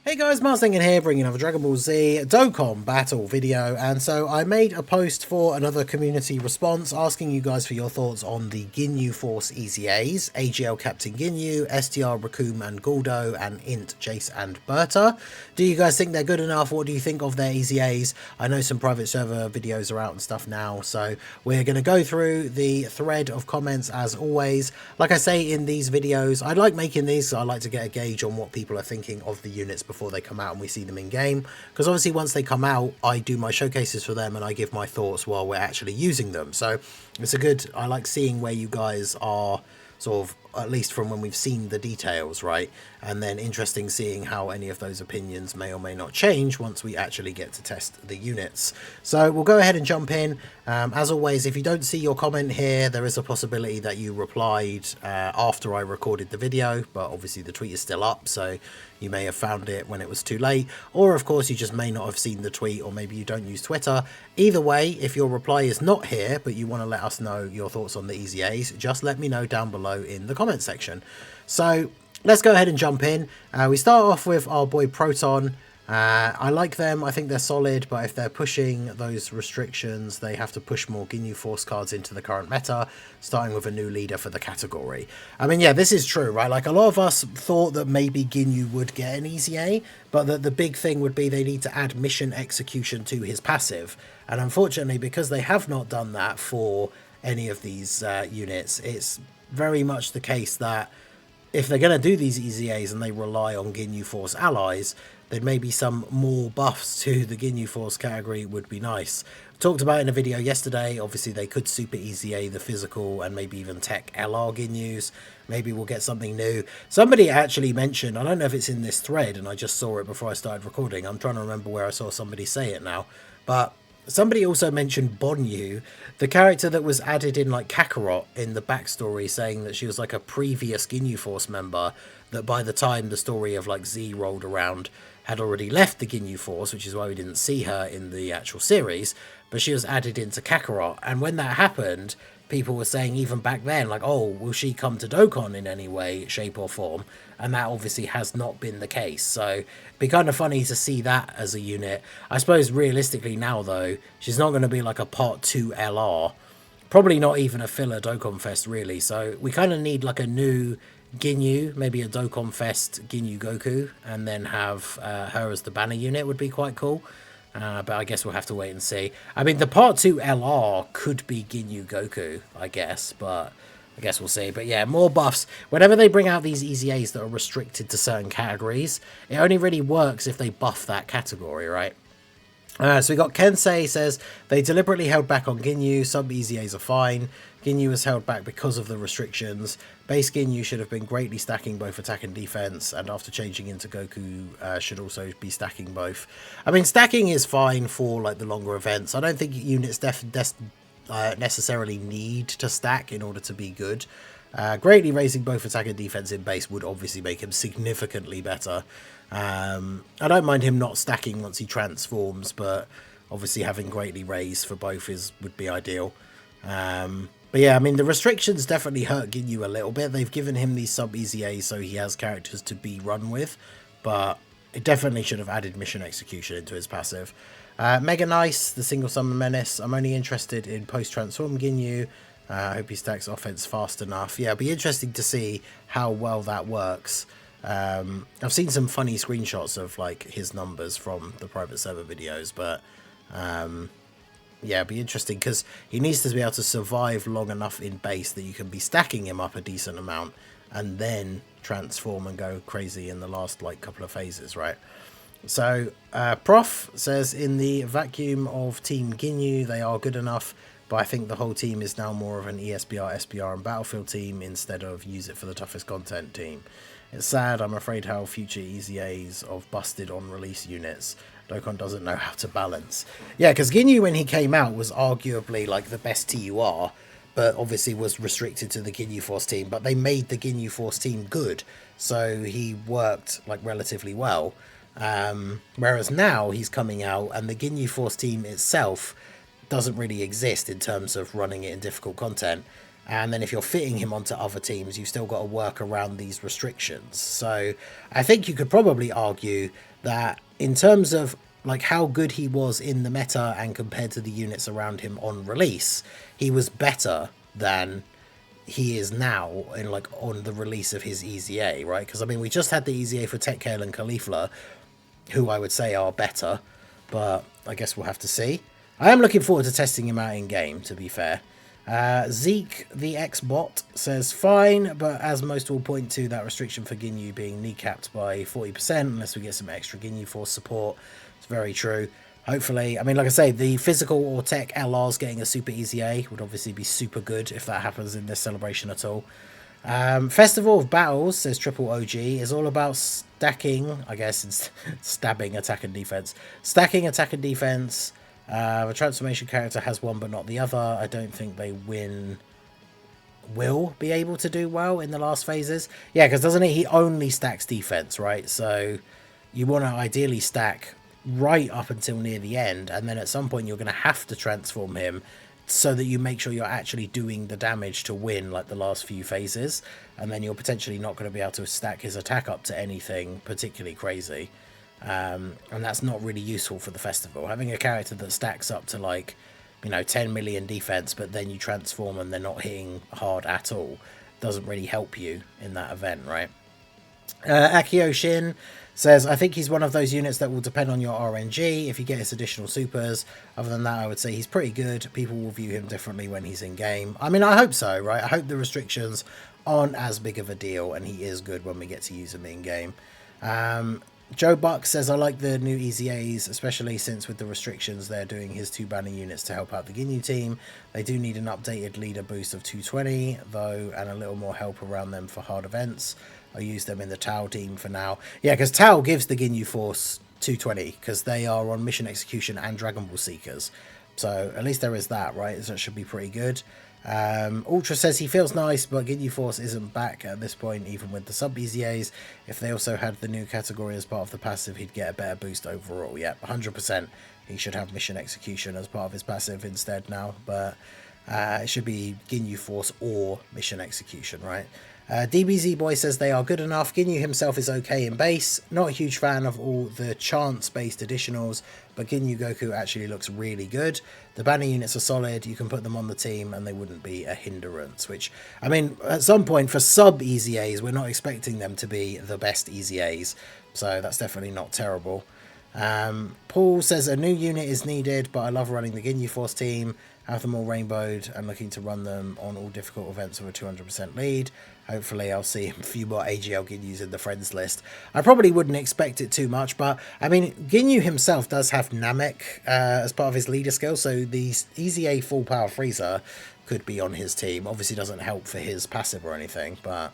Hey guys, Mars Thinking here, bringing another Dragon Ball Z Dokkan battle video, and so I made a post for another community response asking you guys for your thoughts on the Ginyu Force EZAs, AGL Captain Ginyu, STR Raccoon and Guldo, and Int, Jace and Berta. Do you guys think they're good enough? What do you think of their EZAs? I know some private server videos are out and stuff now, so we're going to go through the thread of comments as always. Like I say in these videos, I like making these, so I like to get a gauge on what people are thinking of the units before they come out and we see them in game, because obviously once they come out I do my showcases for them and I give my thoughts while we're actually using them. So it's I like seeing where you guys are, sort of, at least from when we've seen the details, right? And then interesting seeing how any of those opinions may or may not change once we actually get to test the units. So we'll go ahead and jump in. As always, if you don't see your comment here, there is a possibility that you replied after I recorded the video, but obviously the tweet is still up, so you may have found it when it was too late, or of course you just may not have seen the tweet, or maybe you don't use Twitter. Either way, if your reply is not here but you want to let us know your thoughts on the EZAs, just let me know down below in the comment section. So let's go ahead and jump in. We start off with our boy Proton. I like them, I think they're solid, but if they're pushing those restrictions, they have to push more Ginyu Force cards into the current meta, starting with a new leader for the category. I mean, yeah, this is true, right? Like, a lot of us thought that maybe Ginyu would get an EZA, but that the big thing would be they need to add mission execution to his passive. And unfortunately, because they have not done that for any of these units, it's very much the case that if they're going to do these EZAs and they rely on Ginyu Force allies, then maybe some more buffs to the Ginyu Force category would be nice. Talked about in a video yesterday, obviously they could super EZA the physical and maybe even tech LR Ginyus. Maybe we'll get something new. Somebody actually mentioned, I don't know if it's in this thread and I just saw it before I started recording, I'm trying to remember where I saw somebody say it now, but somebody also mentioned Bonyu, the character that was added in like Kakarot in the backstory, saying that she was like a previous Ginyu Force member that by the time the story of like Z rolled around had already left the Ginyu Force, which is why we didn't see her in the actual series, but she was added into Kakarot. And when that happened, people were saying even back then, like, oh, will she come to Dokkan in any way, shape or form? And that obviously has not been the case. So it'd be kind of funny to see that as a unit. I suppose realistically now, though, she's not going to be like a Part 2 LR. Probably not even a filler Dokkan Fest, really. So we kind of need like a new Ginyu, maybe a Dokkan Fest Ginyu Goku, and then have her as the banner unit would be quite cool. But I guess we'll have to wait and see. I mean, the Part 2 LR could be Ginyu Goku, I guess, but I guess we'll see. But yeah, more buffs. Whenever they bring out these EZAs that are restricted to certain categories, it only really works if they buff that category, right? So we got Kensei says, they deliberately held back on Ginyu, sub EZAs are fine. Ginyu was held back because of the restrictions. Base Ginyu should have been greatly stacking both attack and defense, and after changing into Goku should also be stacking both. I mean, stacking is fine for like the longer events. I don't think units necessarily need to stack in order to be good. Greatly raising both attack and defense in base would obviously make him significantly better. I don't mind him not stacking once he transforms, but obviously having greatly raised for both would be ideal. But yeah, I mean, the restrictions definitely hurt Ginyu a little bit. They've given him these sub EZAs so he has characters to be run with, but it definitely should have added mission execution into his passive. Mega Nice, the single summon menace. I'm only interested in post-transform Ginyu. I hope he stacks offense fast enough. Yeah, it'll be interesting to see how well that works. I've seen some funny screenshots of like his numbers from the private server videos, but yeah, it'd be interesting because he needs to be able to survive long enough in base that you can be stacking him up a decent amount and then transform and go crazy in the last like couple of phases, right? So Prof says, in the vacuum of Team Ginyu, they are good enough, but I think the whole team is now more of an ESBR, SBR and Battlefield team instead of use it for the toughest content team. It's sad, I'm afraid, how future EZAs of busted on release units Dokkan doesn't know how to balance. Yeah, because Ginyu, when he came out, was arguably like the best TUR, but obviously was restricted to the Ginyu Force team, but they made the Ginyu Force team good, so he worked like relatively well. Whereas now he's coming out and the Ginyu Force team itself doesn't really exist in terms of running it in difficult content. And then if you're fitting him onto other teams, you've still got to work around these restrictions. So I think you could probably argue that in terms of like how good he was in the meta and compared to the units around him on release, he was better than he is now in like on the release of his EZA, right? Because I mean, we just had the EZA for Tech Kale and Caulifla, who I would say are better, but I guess we'll have to see. I am looking forward to testing him out in game, to be fair. Zeke, the X-Bot, says, fine, but as most will point to, that restriction for Ginyu being kneecapped by 40% unless we get some extra Ginyu Force support. It's very true. Hopefully, I mean, like I say, the physical or tech LRs getting a super EZA would obviously be super good if that happens in this celebration at all. Festival of Battles, says Triple OG, is all about stacking, I guess it's stabbing attack and defense. Stacking attack and defense. The transformation character has one but not the other. I don't think they will be able to do well in the last phases. Yeah, because doesn't he only stacks defense, right? So you want to ideally stack right up until near the end, and then at some point you're going to have to transform him so that you make sure you're actually doing the damage to win like the last few phases, and then you're potentially not going to be able to stack his attack up to anything particularly crazy. And that's not really useful for the festival. Having a character that stacks up to like, you know, 10 million defense, but then you transform and they're not hitting hard at all, doesn't really help you in that event, right? Akio Shin says, I think he's one of those units that will depend on your RNG if you get his additional supers. Other than that, I would say he's pretty good. People will view him differently when he's in game. I mean, I hope so, right? I hope the restrictions aren't as big of a deal and he is good when we get to use him in game. Joe Buck says, I like the new EZAs, especially since with the restrictions they're doing his 2 banner units to help out the Ginyu team. They do need an updated leader boost of 220, though, and a little more help around them for hard events. I'll use them in the Tau team for now. Yeah, because Tau gives the Ginyu Force 220, because they are on Mission Execution and Dragon Ball Seekers. So at least there is that, right? So it should be pretty good. Ultra says he feels nice, but Ginyu Force isn't back at this point, even with the sub EZAs. If they also had the new category as part of the passive, he'd get a better boost overall. Yep, 100%. He should have Mission Execution as part of his passive instead now, but it should be Ginyu Force or Mission Execution, right? DBZ Boy says they are good enough. Ginyu himself is okay in base. Not a huge fan of all the chance-based additionals, but Ginyu Goku actually looks really good. The banner units are solid. You can put them on the team and they wouldn't be a hindrance, which, I mean, at some point for sub-EZAs, we're not expecting them to be the best EZAs, so that's definitely not terrible. Paul says a new unit is needed, but I love running the Ginyu Force team. Have them all rainbowed and looking to run them on all difficult events with a 200% lead. Hopefully I'll see a few more AGL Ginyus in the friends list. I probably wouldn't expect it too much, but I mean, Ginyu himself does have Namek as part of his leader skill, so the EZA full power freezer could be on his team. Obviously doesn't help for his passive or anything, but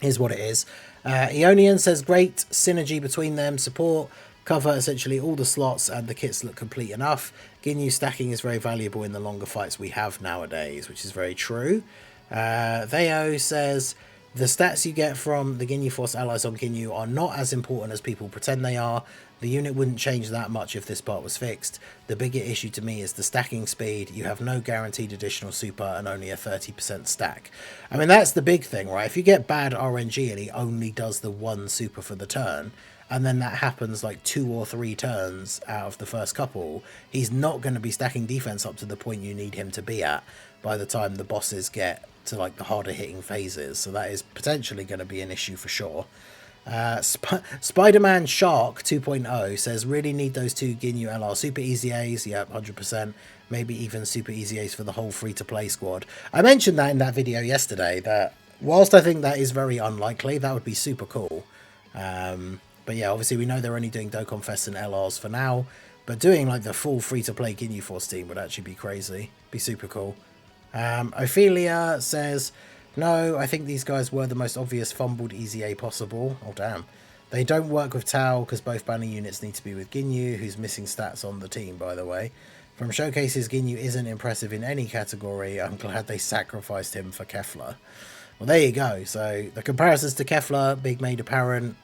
here's what it is. Eonian says great synergy between them, support, cover essentially all the slots, and the kits look complete enough. Ginyu stacking is very valuable in the longer fights we have nowadays, which is very true. Theo says the stats you get from the Ginyu Force allies on Ginyu are not as important as people pretend they are. The unit wouldn't change that much if this part was fixed. The bigger issue to me is the stacking speed. You have no guaranteed additional super and only a 30% stack. I mean, that's the big thing, right? If you get bad RNG and he only does the 1 super for the turn, and then that happens like 2 or 3 turns out of the first couple, he's not going to be stacking defense up to the point you need him to be at by the time the bosses get to like the harder hitting phases. So that is potentially going to be an issue for sure. Spider-Man Shark 2.0 says really need those 2 Ginyu LR super EZAs. Yep, 100%. Maybe even super EZAs for the whole free-to-play squad. I mentioned that in that video yesterday, that whilst I think that is very unlikely, that would be super cool. But yeah, obviously we know they're only doing Dokkan Fest and LRs for now, but doing like the full free-to-play Ginyu Force team would actually be crazy. Be super cool. Ophelia says, no, I think these guys were the most obvious fumbled EZA possible. Oh, damn. They don't work with Tau because both banner units need to be with Ginyu, who's missing stats on the team, by the way. From showcases, Ginyu isn't impressive in any category. I'm glad they sacrificed him for Kefla. Well, there you go. So the comparisons to Kefla, big made apparent.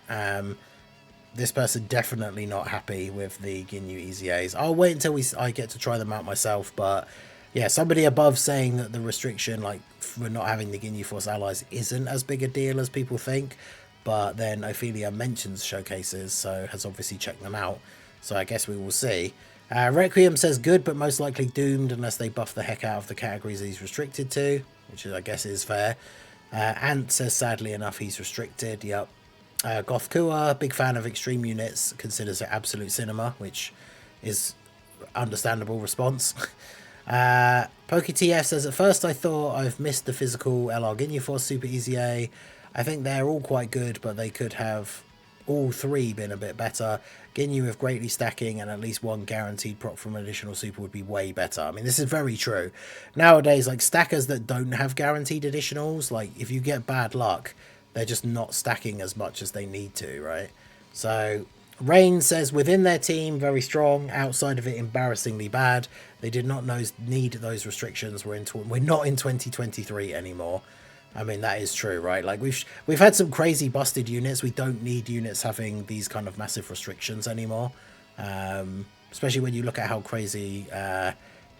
This person definitely not happy with the Ginyu EZAs. I'll wait until I get to try them out myself, but Yeah, somebody above saying that the restriction, like, for not having the Ginyu Force allies isn't as big a deal as people think. But then Ophelia mentions showcases, so has obviously checked them out. So I guess we will see. Requiem says good, but most likely doomed unless they buff the heck out of the categories he's restricted to, which I guess is fair. Ant says sadly enough he's restricted. Yep. Gothkua, big fan of extreme units, considers it absolute cinema, which is understandable response. PokeTF says, at first I thought I've missed the physical LR Ginyu Force Super EZA. I think they're all quite good, but they could have all three been a bit better. Ginyu with greatly stacking and at least one guaranteed proc from an additional super would be way better. I mean, this is very true. Nowadays, like, stackers that don't have guaranteed additionals, like, if you get bad luck, they're just not stacking as much as they need to, right? So Rain says, within their team, very strong. Outside of it, embarrassingly bad. They did not need those restrictions. We're not in 2023 anymore. I mean, that is true, right? Like, we've had some crazy busted units. We don't need units having these kind of massive restrictions anymore. Especially when you look at how crazy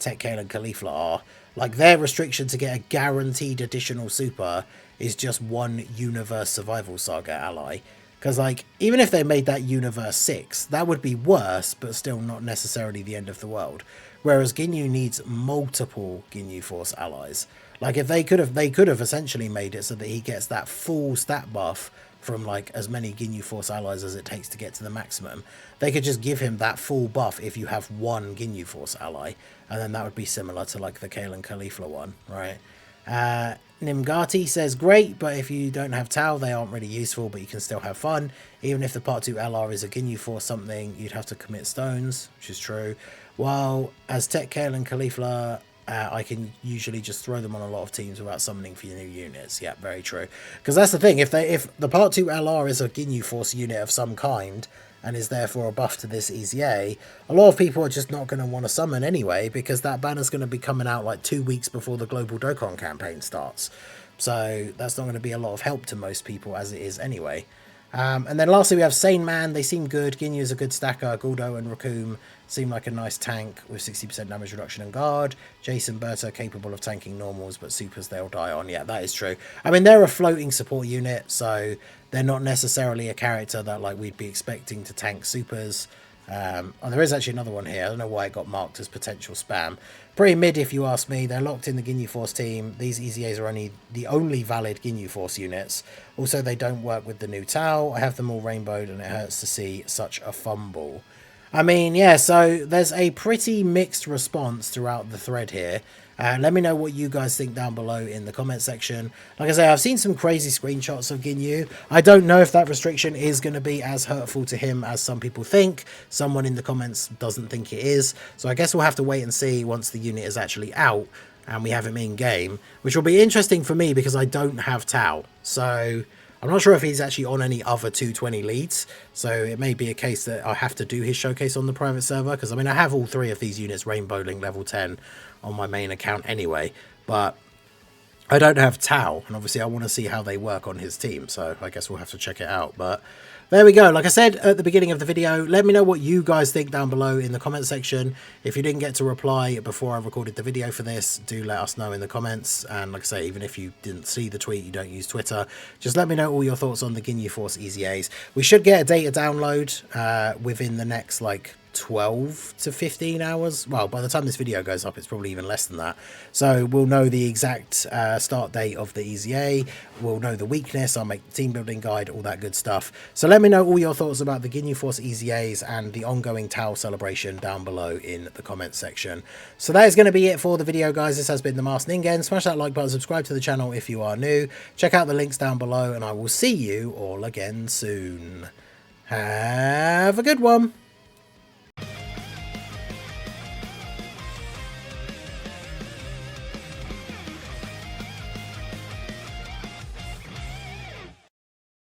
Tech Kale and Caulifla are. Like, their restriction to get a guaranteed additional super is just one Universe Survival Saga ally. Because, like, even if they made that Universe 6, that would be worse, but still not necessarily the end of the world. Whereas Ginyu needs multiple Ginyu Force allies. Like, if they could have essentially made it so that he gets that full stat buff from, like, as many Ginyu Force allies as it takes to get to the maximum. They could just give him that full buff if you have one Ginyu Force ally. And then that would be similar to, like, the Kale and Caulifla one, right? Nimgati says, great, but if you don't have Tau, they aren't really useful, but you can still have fun. Even if the Part 2 LR is a Ginyu Force something, you'd have to commit stones, which is true. While as Tech Kale and Caulifla, I can usually just throw them on a lot of teams without summoning for new units. Yeah, very true. Because that's the thing, if the Part 2 LR is a Ginyu Force unit of some kind, and is therefore a buff to this EZA, a lot of people are just not going to want to summon anyway, because that banner's going to be coming out like 2 weeks before the global Dokkan campaign starts. So that's not going to be a lot of help to most people as it is anyway. And then lastly we have Sane Man. They seem good. Ginyu is a good stacker. Guldo and Raccoon seem like a nice tank with 60% damage reduction and guard. Jason Berta capable of tanking normals, but supers they'll die on. Yeah, that is true. I mean, they're a floating support unit, so they're not necessarily a character that, like, we'd be expecting to tank supers. Oh, there is actually another one here. I don't know why it got marked as potential spam. Pretty mid if you ask me. They're locked in the Ginyu Force team. These EZAs are the only valid Ginyu Force units. Also, they don't work with the new Tau. I have them all rainbowed and it hurts to see such a fumble. I mean, yeah, so there's a pretty mixed response throughout the thread here. Let me know what you guys think down below in the comment section. Like I say, I've seen some crazy screenshots of Ginyu. I don't know if that restriction is going to be as hurtful to him as some people think. Someone in the comments doesn't think it is. So I guess we'll have to wait and see once the unit is actually out and we have him in game, which will be interesting for me because I don't have Tau. So I'm not sure if he's actually on any other 220 leads, so it may be a case that I have to do his showcase on the private server, because I mean I have all three of these units rainbow link level 10 on my main account anyway, but I don't have Tau, and obviously I want to see how they work on his team, so I guess we'll have to check it out. But there we go. Like I said at the beginning of the video, let me know what you guys think down below in the comment section. If you didn't get to reply before I recorded the video for this, do let us know in the comments. And like I say, even if you didn't see the tweet, you don't use Twitter, just let me know all your thoughts on the Ginyu Force EZAs. We should get a data download within the next, like, 12 to 15 hours. Well, by the time this video goes up, it's probably even less than that. So we'll know the exact start date of the EZA. We'll know the weakness. I'll make the team building guide, all that good stuff. So let me know all your thoughts about the Ginyu Force EZAs and the ongoing Tau celebration down below in the comments section. So that is going to be it for the video, guys. This has been the Masked Ningen. Smash that like button, subscribe to the channel if you are new. Check out the links down below, and I will see you all again soon. Have a good one.